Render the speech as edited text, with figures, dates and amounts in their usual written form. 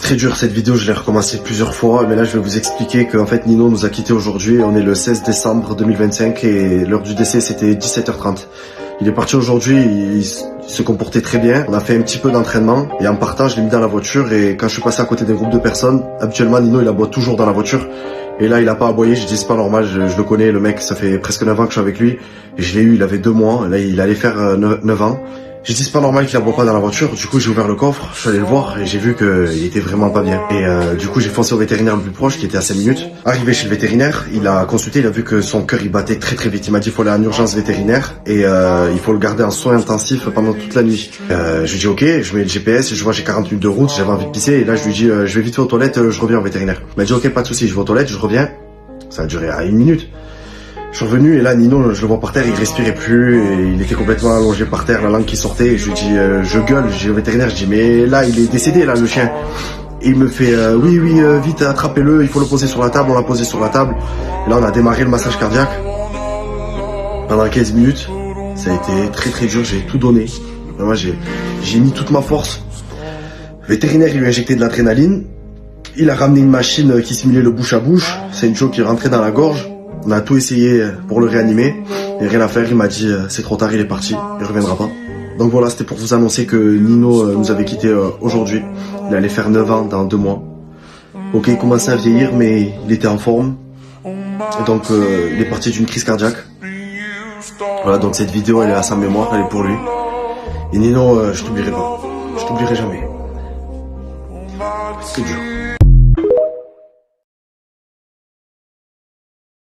très dur cette vidéo, je l'ai recommencé plusieurs fois, mais là je vais vous expliquer qu'en fait Nino nous a quitté aujourd'hui, on est le 16 décembre 2025 et l'heure du décès c'était 17h30. Il est parti aujourd'hui, il se comportait très bien, on a fait un petit peu d'entraînement et en partant je l'ai mis dans la voiture et quand je suis passé à côté d'un groupe de personnes, habituellement Nino il aboie toujours dans la voiture et là il a pas aboyé, je dis c'est pas normal, je le connais, le mec ça fait presque 9 ans que je suis avec lui et je l'ai eu, il avait 2 mois, là il allait faire 9 ans. J'ai dit c'est pas normal qu'il aboie pas dans la voiture, du coup j'ai ouvert le coffre, je suis allé le voir et j'ai vu qu'il était vraiment pas bien. Et du coup j'ai foncé au vétérinaire le plus proche qui était à 5 minutes. Arrivé chez le vétérinaire, il a consulté, il a vu que son cœur il battait très très vite. Il m'a dit il faut aller en urgence vétérinaire et il faut le garder en soins intensifs pendant toute la nuit. Je lui dis ok, je mets le GPS, je vois j'ai 40 minutes de route, j'avais envie de pisser et là je lui dis je vais vite fait aux toilettes, je reviens au vétérinaire. Il m'a dit ok pas de souci, je vais aux toilettes, je reviens. Ça a duré à 1 minute. Je suis revenu et là Nino, je le vois par terre, il respirait plus et il était complètement allongé par terre, la langue qui sortait et je lui dis, je gueule, j'ai au vétérinaire, je dis mais là il est décédé là le chien. Et il me fait oui vite attrapez-le, il faut le poser sur la table, on l'a posé sur la table. Et là on a démarré le massage cardiaque pendant 15 minutes, ça a été très très dur, j'ai tout donné. Moi j'ai mis toute ma force. Le vétérinaire il lui a injecté de l'adrénaline, il a ramené une machine qui simulait le bouche à bouche, c'est une chose qui rentrait dans la gorge. On a tout essayé pour le réanimer, et rien à faire, il m'a dit c'est trop tard, il est parti, il reviendra pas. Donc voilà, c'était pour vous annoncer que Nino nous avait quitté aujourd'hui. Il allait faire 9 ans dans 2 mois. Ok, il commençait à vieillir, mais il était en forme. Et donc il est parti d'une crise cardiaque. Voilà, donc cette vidéo elle est à sa mémoire, elle est pour lui. Et Nino, je t'oublierai pas, je t'oublierai jamais. C'est dur.